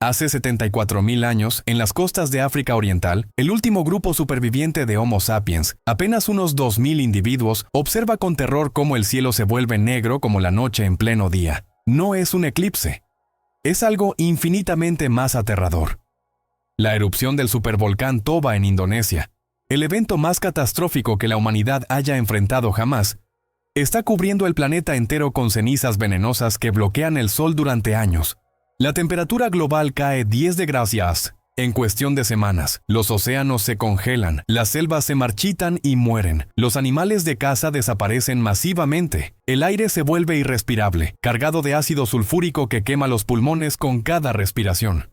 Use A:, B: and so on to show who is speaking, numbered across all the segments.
A: Hace 74.000 años, en las costas de África Oriental, el último grupo superviviente de Homo sapiens, apenas unos 2.000 individuos, observa con terror cómo el cielo se vuelve negro como la noche en pleno día. No es un eclipse. Es algo infinitamente más aterrador. La erupción del supervolcán Toba en Indonesia, el evento más catastrófico que la humanidad haya enfrentado jamás, está cubriendo el planeta entero con cenizas venenosas que bloquean el sol durante años. La temperatura global cae 10 grados en cuestión de semanas. Los océanos se congelan, las selvas se marchitan y mueren. Los animales de caza desaparecen masivamente. El aire se vuelve irrespirable, cargado de ácido sulfúrico que quema los pulmones con cada respiración.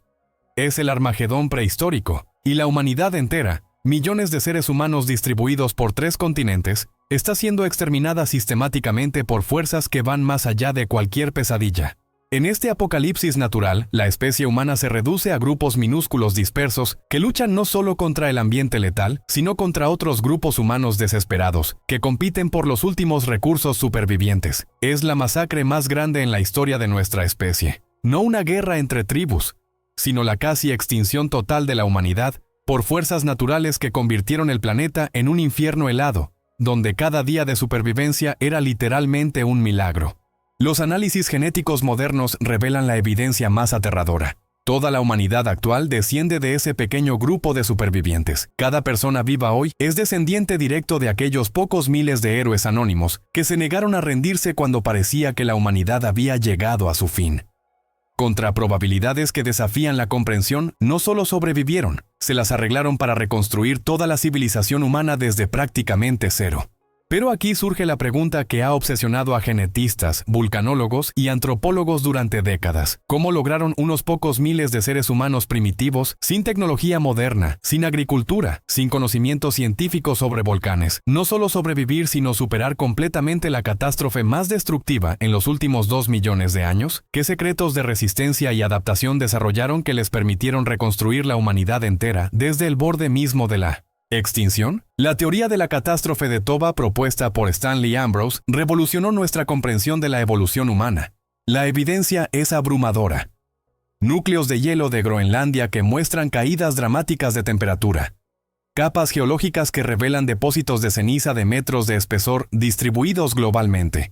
A: Es el Armagedón prehistórico, y la humanidad entera, millones de seres humanos distribuidos por 3 continentes, está siendo exterminada sistemáticamente por fuerzas que van más allá de cualquier pesadilla. En este apocalipsis natural, la especie humana se reduce a grupos minúsculos dispersos que luchan no solo contra el ambiente letal, sino contra otros grupos humanos desesperados, que compiten por los últimos recursos supervivientes. Es la masacre más grande en la historia de nuestra especie. No una guerra entre tribus, sino la casi extinción total de la humanidad por fuerzas naturales que convirtieron el planeta en un infierno helado, donde cada día de supervivencia era literalmente un milagro. Los análisis genéticos modernos revelan la evidencia más aterradora. Toda la humanidad actual desciende de ese pequeño grupo de supervivientes. Cada persona viva hoy es descendiente directo de aquellos pocos miles de héroes anónimos que se negaron a rendirse cuando parecía que la humanidad había llegado a su fin. Contra probabilidades que desafían la comprensión, no solo sobrevivieron, se las arreglaron para reconstruir toda la civilización humana desde prácticamente cero. Pero aquí surge la pregunta que ha obsesionado a genetistas, vulcanólogos y antropólogos durante décadas. ¿Cómo lograron unos pocos miles de seres humanos primitivos, sin tecnología moderna, sin agricultura, sin conocimiento científico sobre volcanes, no solo sobrevivir sino superar completamente la catástrofe más destructiva en los últimos 2 millones de años? ¿Qué secretos de resistencia y adaptación desarrollaron que les permitieron reconstruir la humanidad entera desde el borde mismo de la ¿extinción? La teoría de la catástrofe de Toba propuesta por Stanley Ambrose revolucionó nuestra comprensión de la evolución humana. La evidencia es abrumadora. Núcleos de hielo de Groenlandia que muestran caídas dramáticas de temperatura. Capas geológicas que revelan depósitos de ceniza de metros de espesor distribuidos globalmente.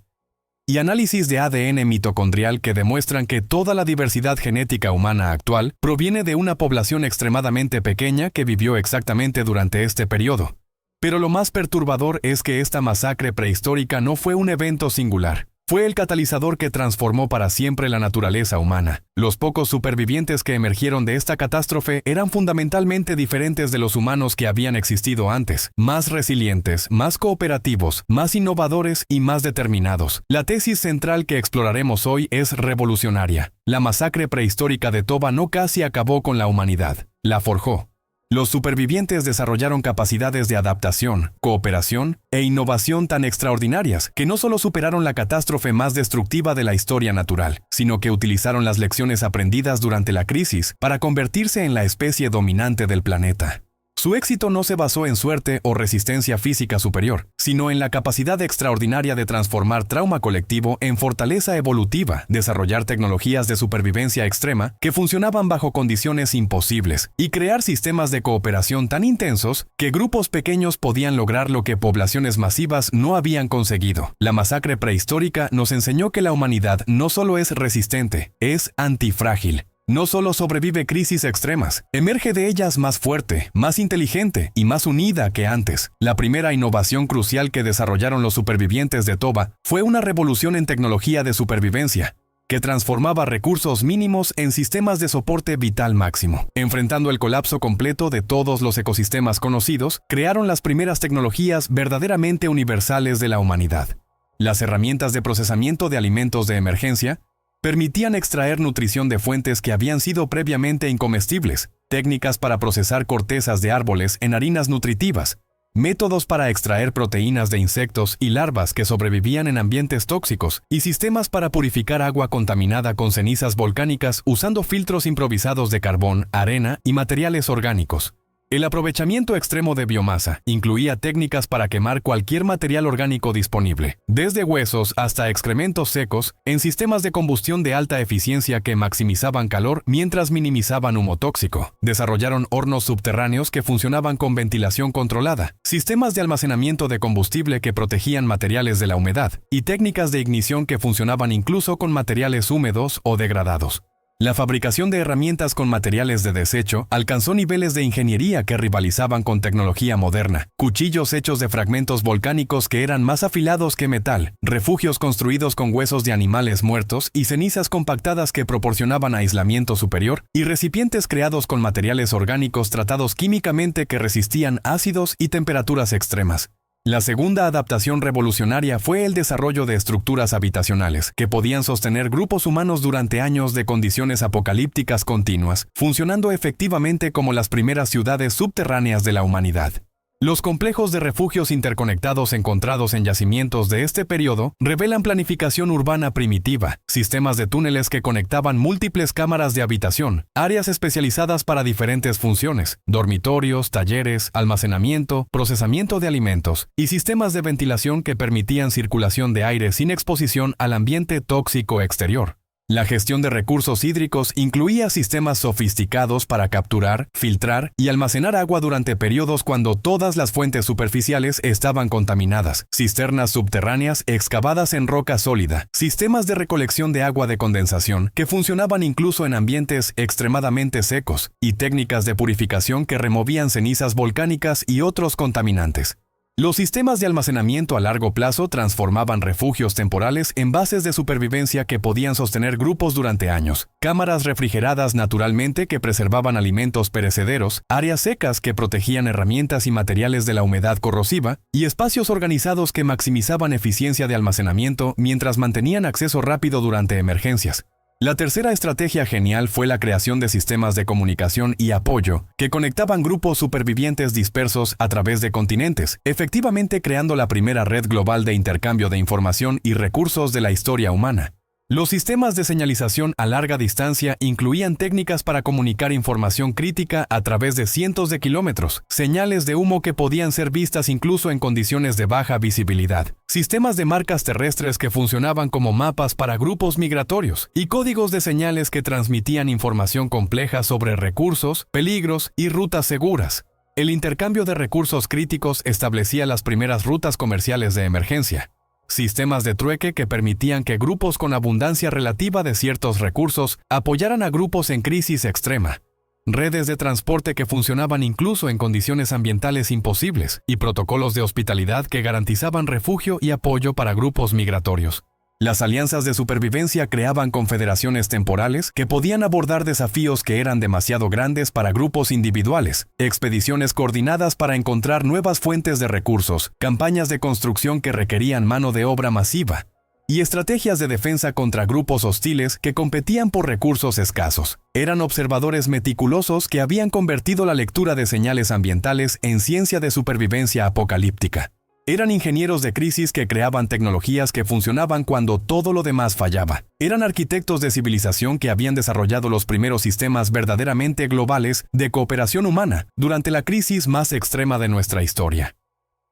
A: Y análisis de ADN mitocondrial que demuestran que toda la diversidad genética humana actual proviene de una población extremadamente pequeña que vivió exactamente durante este periodo. Pero lo más perturbador es que esta masacre prehistórica no fue un evento singular. Fue el catalizador que transformó para siempre la naturaleza humana. Los pocos supervivientes que emergieron de esta catástrofe eran fundamentalmente diferentes de los humanos que habían existido antes, más resilientes, más cooperativos, más innovadores y más determinados. La tesis central que exploraremos hoy es revolucionaria. La masacre prehistórica de Toba no casi acabó con la humanidad, la forjó. Los supervivientes desarrollaron capacidades de adaptación, cooperación e innovación tan extraordinarias que no solo superaron la catástrofe más destructiva de la historia natural, sino que utilizaron las lecciones aprendidas durante la crisis para convertirse en la especie dominante del planeta. Su éxito no se basó en suerte o resistencia física superior, sino en la capacidad extraordinaria de transformar trauma colectivo en fortaleza evolutiva, desarrollar tecnologías de supervivencia extrema que funcionaban bajo condiciones imposibles y crear sistemas de cooperación tan intensos que grupos pequeños podían lograr lo que poblaciones masivas no habían conseguido. La masacre prehistórica nos enseñó que la humanidad no solo es resistente, es antifrágil. No solo sobrevive crisis extremas, emerge de ellas más fuerte, más inteligente y más unida que antes. La primera innovación crucial que desarrollaron los supervivientes de Toba fue una revolución en tecnología de supervivencia, que transformaba recursos mínimos en sistemas de soporte vital máximo. Enfrentando el colapso completo de todos los ecosistemas conocidos, crearon las primeras tecnologías verdaderamente universales de la humanidad. Las herramientas de procesamiento de alimentos de emergencia permitían extraer nutrición de fuentes que habían sido previamente incomestibles, técnicas para procesar cortezas de árboles en harinas nutritivas, métodos para extraer proteínas de insectos y larvas que sobrevivían en ambientes tóxicos y sistemas para purificar agua contaminada con cenizas volcánicas usando filtros improvisados de carbón, arena y materiales orgánicos. El aprovechamiento extremo de biomasa incluía técnicas para quemar cualquier material orgánico disponible, desde huesos hasta excrementos secos, en sistemas de combustión de alta eficiencia que maximizaban calor mientras minimizaban humo tóxico. Desarrollaron hornos subterráneos que funcionaban con ventilación controlada, sistemas de almacenamiento de combustible que protegían materiales de la humedad, y técnicas de ignición que funcionaban incluso con materiales húmedos o degradados. La fabricación de herramientas con materiales de desecho alcanzó niveles de ingeniería que rivalizaban con tecnología moderna. Cuchillos hechos de fragmentos volcánicos que eran más afilados que metal, refugios construidos con huesos de animales muertos y cenizas compactadas que proporcionaban aislamiento superior, y recipientes creados con materiales orgánicos tratados químicamente que resistían ácidos y temperaturas extremas. La segunda adaptación revolucionaria fue el desarrollo de estructuras habitacionales, que podían sostener grupos humanos durante años de condiciones apocalípticas continuas, funcionando efectivamente como las primeras ciudades subterráneas de la humanidad. Los complejos de refugios interconectados encontrados en yacimientos de este periodo revelan planificación urbana primitiva, sistemas de túneles que conectaban múltiples cámaras de habitación, áreas especializadas para diferentes funciones, dormitorios, talleres, almacenamiento, procesamiento de alimentos, y sistemas de ventilación que permitían circulación de aire sin exposición al ambiente tóxico exterior. La gestión de recursos hídricos incluía sistemas sofisticados para capturar, filtrar y almacenar agua durante periodos cuando todas las fuentes superficiales estaban contaminadas, cisternas subterráneas excavadas en roca sólida, sistemas de recolección de agua de condensación que funcionaban incluso en ambientes extremadamente secos, y técnicas de purificación que removían cenizas volcánicas y otros contaminantes. Los sistemas de almacenamiento a largo plazo transformaban refugios temporales en bases de supervivencia que podían sostener grupos durante años, cámaras refrigeradas naturalmente que preservaban alimentos perecederos, áreas secas que protegían herramientas y materiales de la humedad corrosiva, y espacios organizados que maximizaban eficiencia de almacenamiento mientras mantenían acceso rápido durante emergencias. La tercera estrategia genial fue la creación de sistemas de comunicación y apoyo que conectaban grupos supervivientes dispersos a través de continentes, efectivamente creando la primera red global de intercambio de información y recursos de la historia humana. Los sistemas de señalización a larga distancia incluían técnicas para comunicar información crítica a través de cientos de kilómetros, señales de humo que podían ser vistas incluso en condiciones de baja visibilidad, sistemas de marcas terrestres que funcionaban como mapas para grupos migratorios, y códigos de señales que transmitían información compleja sobre recursos, peligros y rutas seguras. El intercambio de recursos críticos establecía las primeras rutas comerciales de emergencia. Sistemas de trueque que permitían que grupos con abundancia relativa de ciertos recursos apoyaran a grupos en crisis extrema. Redes de transporte que funcionaban incluso en condiciones ambientales imposibles, y protocolos de hospitalidad que garantizaban refugio y apoyo para grupos migratorios. Las alianzas de supervivencia creaban confederaciones temporales que podían abordar desafíos que eran demasiado grandes para grupos individuales, expediciones coordinadas para encontrar nuevas fuentes de recursos, campañas de construcción que requerían mano de obra masiva, y estrategias de defensa contra grupos hostiles que competían por recursos escasos. Eran observadores meticulosos que habían convertido la lectura de señales ambientales en ciencia de supervivencia apocalíptica. Eran ingenieros de crisis que creaban tecnologías que funcionaban cuando todo lo demás fallaba. Eran arquitectos de civilización que habían desarrollado los primeros sistemas verdaderamente globales de cooperación humana durante la crisis más extrema de nuestra historia.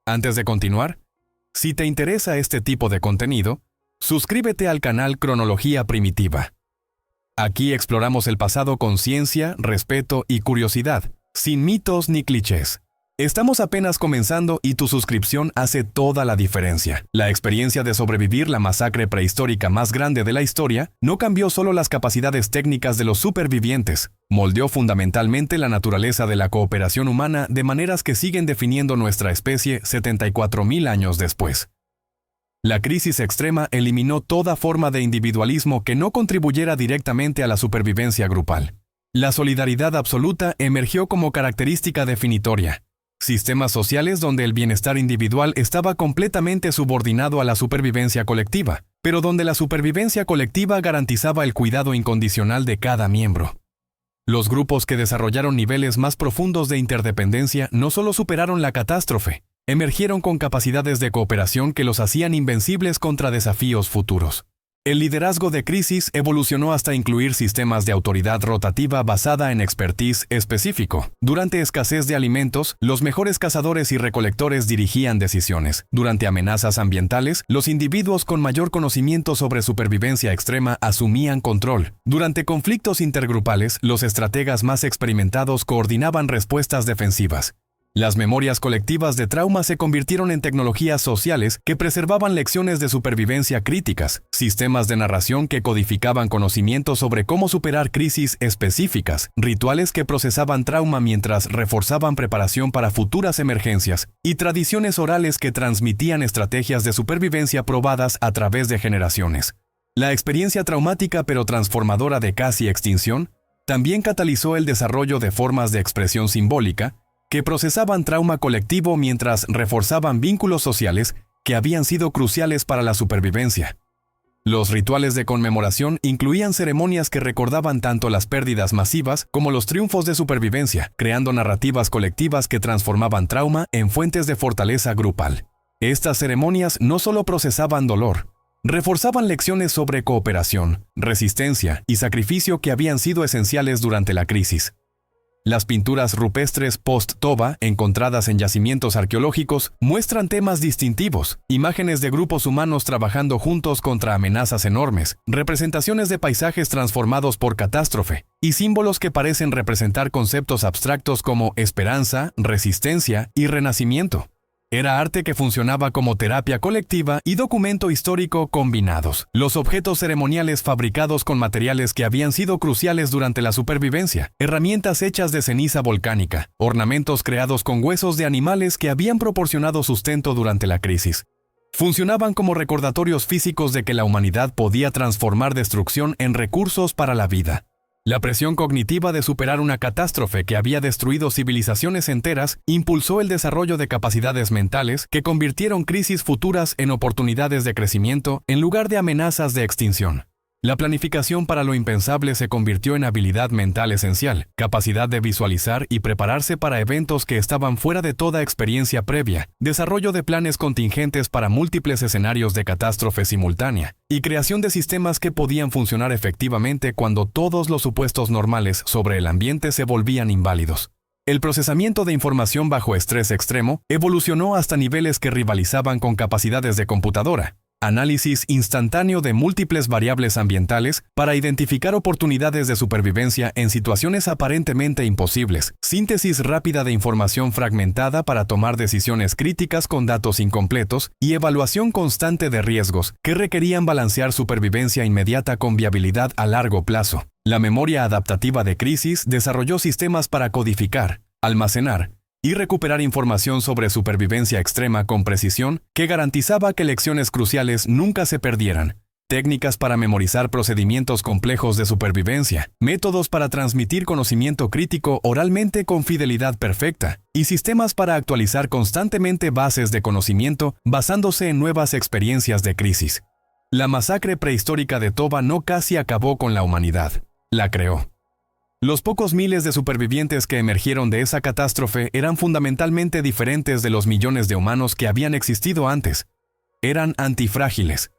A: Antes de continuar, si te interesa este tipo de contenido, suscríbete al canal Cronología Primitiva. Aquí exploramos el pasado con ciencia, respeto y curiosidad, sin mitos ni clichés. Estamos apenas comenzando y tu suscripción hace toda la diferencia. La experiencia de sobrevivir la masacre prehistórica más grande de la historia no cambió solo las capacidades técnicas de los supervivientes, moldeó fundamentalmente la naturaleza de la cooperación humana de maneras que siguen definiendo nuestra especie 74.000 años después. La crisis extrema eliminó toda forma de individualismo que no contribuyera directamente a la supervivencia grupal. La solidaridad absoluta emergió como característica definitoria. Sistemas sociales donde el bienestar individual estaba completamente subordinado a la supervivencia colectiva, pero donde la supervivencia colectiva garantizaba el cuidado incondicional de cada miembro. Los grupos que desarrollaron niveles más profundos de interdependencia no solo superaron la catástrofe, emergieron con capacidades de cooperación que los hacían invencibles contra desafíos futuros. El liderazgo de crisis evolucionó hasta incluir sistemas de autoridad rotativa basada en expertise específico. Durante escasez de alimentos, los mejores cazadores y recolectores dirigían decisiones. Durante amenazas ambientales, los individuos con mayor conocimiento sobre supervivencia extrema asumían control. Durante conflictos intergrupales, los estrategas más experimentados coordinaban respuestas defensivas. Las memorias colectivas de trauma se convirtieron en tecnologías sociales que preservaban lecciones de supervivencia críticas, sistemas de narración que codificaban conocimientos sobre cómo superar crisis específicas, rituales que procesaban trauma mientras reforzaban preparación para futuras emergencias, y tradiciones orales que transmitían estrategias de supervivencia probadas a través de generaciones. La experiencia traumática pero transformadora de casi extinción también catalizó el desarrollo de formas de expresión simbólica que procesaban trauma colectivo mientras reforzaban vínculos sociales que habían sido cruciales para la supervivencia. Los rituales de conmemoración incluían ceremonias que recordaban tanto las pérdidas masivas como los triunfos de supervivencia, creando narrativas colectivas que transformaban trauma en fuentes de fortaleza grupal. Estas ceremonias no solo procesaban dolor, reforzaban lecciones sobre cooperación, resistencia y sacrificio que habían sido esenciales durante la crisis. Las pinturas rupestres post-Toba, encontradas en yacimientos arqueológicos, muestran temas distintivos, imágenes de grupos humanos trabajando juntos contra amenazas enormes, representaciones de paisajes transformados por catástrofe, y símbolos que parecen representar conceptos abstractos como esperanza, resistencia y renacimiento. Era arte que funcionaba como terapia colectiva y documento histórico combinados. Los objetos ceremoniales fabricados con materiales que habían sido cruciales durante la supervivencia, herramientas hechas de ceniza volcánica, ornamentos creados con huesos de animales que habían proporcionado sustento durante la crisis. Funcionaban como recordatorios físicos de que la humanidad podía transformar destrucción en recursos para la vida. La presión cognitiva de superar una catástrofe que había destruido civilizaciones enteras impulsó el desarrollo de capacidades mentales que convirtieron crisis futuras en oportunidades de crecimiento en lugar de amenazas de extinción. La planificación para lo impensable se convirtió en habilidad mental esencial, capacidad de visualizar y prepararse para eventos que estaban fuera de toda experiencia previa, desarrollo de planes contingentes para múltiples escenarios de catástrofe simultánea, y creación de sistemas que podían funcionar efectivamente cuando todos los supuestos normales sobre el ambiente se volvían inválidos. El procesamiento de información bajo estrés extremo evolucionó hasta niveles que rivalizaban con capacidades de computadora. Análisis instantáneo de múltiples variables ambientales para identificar oportunidades de supervivencia en situaciones aparentemente imposibles. Síntesis rápida de información fragmentada para tomar decisiones críticas con datos incompletos y evaluación constante de riesgos que requerían balancear supervivencia inmediata con viabilidad a largo plazo. La memoria adaptativa de crisis desarrolló sistemas para codificar, almacenar y recuperar información sobre supervivencia extrema con precisión que garantizaba que lecciones cruciales nunca se perdieran. Técnicas para memorizar procedimientos complejos de supervivencia, métodos para transmitir conocimiento crítico oralmente con fidelidad perfecta, y sistemas para actualizar constantemente bases de conocimiento basándose en nuevas experiencias de crisis. La masacre prehistórica de Toba no casi acabó con la humanidad, la creó. Los pocos miles de supervivientes que emergieron de esa catástrofe eran fundamentalmente diferentes de los millones de humanos que habían existido antes. Eran antifrágiles,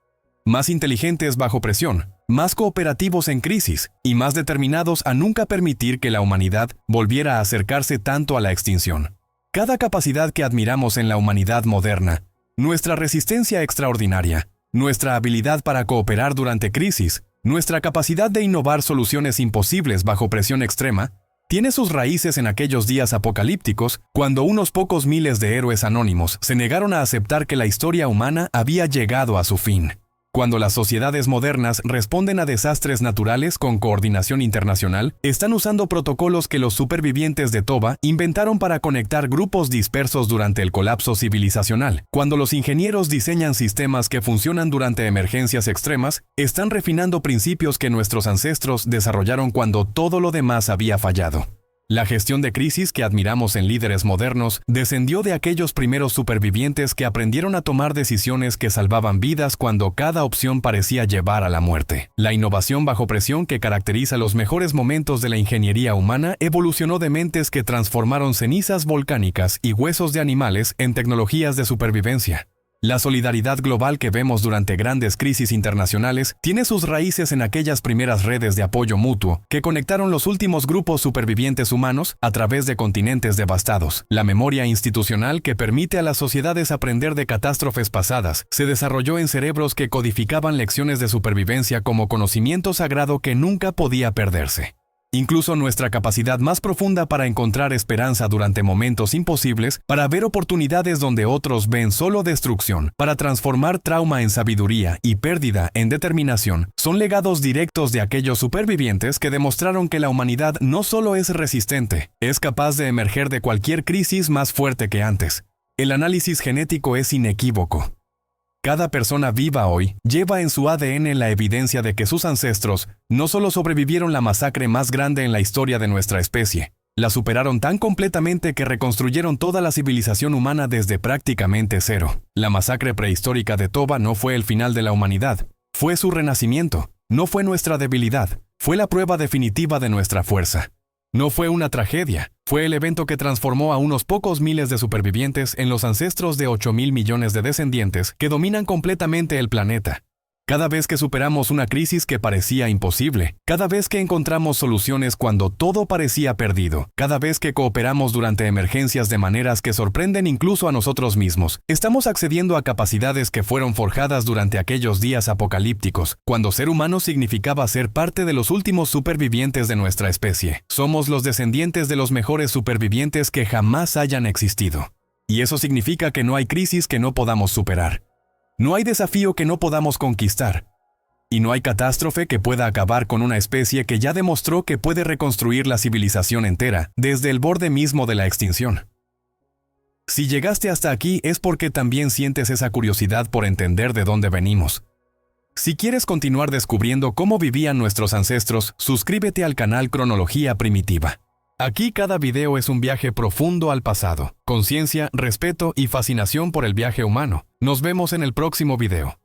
A: más inteligentes bajo presión, más cooperativos en crisis y más determinados a nunca permitir que la humanidad volviera a acercarse tanto a la extinción. Cada capacidad que admiramos en la humanidad moderna, nuestra resistencia extraordinaria, nuestra habilidad para cooperar durante crisis, nuestra capacidad de innovar soluciones imposibles bajo presión extrema, tiene sus raíces en aquellos días apocalípticos cuando unos pocos miles de héroes anónimos se negaron a aceptar que la historia humana había llegado a su fin. Cuando las sociedades modernas responden a desastres naturales con coordinación internacional, están usando protocolos que los supervivientes de Toba inventaron para conectar grupos dispersos durante el colapso civilizacional. Cuando los ingenieros diseñan sistemas que funcionan durante emergencias extremas, están refinando principios que nuestros ancestros desarrollaron cuando todo lo demás había fallado. La gestión de crisis que admiramos en líderes modernos descendió de aquellos primeros supervivientes que aprendieron a tomar decisiones que salvaban vidas cuando cada opción parecía llevar a la muerte. La innovación bajo presión que caracteriza los mejores momentos de la ingeniería humana evolucionó de mentes que transformaron cenizas volcánicas y huesos de animales en tecnologías de supervivencia. La solidaridad global que vemos durante grandes crisis internacionales tiene sus raíces en aquellas primeras redes de apoyo mutuo que conectaron los últimos grupos supervivientes humanos a través de continentes devastados. La memoria institucional que permite a las sociedades aprender de catástrofes pasadas se desarrolló en cerebros que codificaban lecciones de supervivencia como conocimiento sagrado que nunca podía perderse. Incluso nuestra capacidad más profunda para encontrar esperanza durante momentos imposibles, para ver oportunidades donde otros ven solo destrucción, para transformar trauma en sabiduría y pérdida en determinación, son legados directos de aquellos supervivientes que demostraron que la humanidad no solo es resistente, es capaz de emerger de cualquier crisis más fuerte que antes. El análisis genético es inequívoco. Cada persona viva hoy lleva en su ADN la evidencia de que sus ancestros no solo sobrevivieron la masacre más grande en la historia de nuestra especie, la superaron tan completamente que reconstruyeron toda la civilización humana desde prácticamente cero. La masacre prehistórica de Toba no fue el final de la humanidad, fue su renacimiento, no fue nuestra debilidad, fue la prueba definitiva de nuestra fuerza. No fue una tragedia, fue el evento que transformó a unos pocos miles de supervivientes en los ancestros de 8.000 millones de descendientes que dominan completamente el planeta. Cada vez que superamos una crisis que parecía imposible, cada vez que encontramos soluciones cuando todo parecía perdido, cada vez que cooperamos durante emergencias de maneras que sorprenden incluso a nosotros mismos, estamos accediendo a capacidades que fueron forjadas durante aquellos días apocalípticos, cuando ser humano significaba ser parte de los últimos supervivientes de nuestra especie. Somos los descendientes de los mejores supervivientes que jamás hayan existido. Y eso significa que no hay crisis que no podamos superar. No hay desafío que no podamos conquistar. Y no hay catástrofe que pueda acabar con una especie que ya demostró que puede reconstruir la civilización entera, desde el borde mismo de la extinción. Si llegaste hasta aquí es porque también sientes esa curiosidad por entender de dónde venimos. Si quieres continuar descubriendo cómo vivían nuestros ancestros, suscríbete al canal Cronología Primitiva. Aquí cada video es un viaje profundo al pasado, conciencia, respeto y fascinación por el viaje humano. Nos vemos en el próximo video.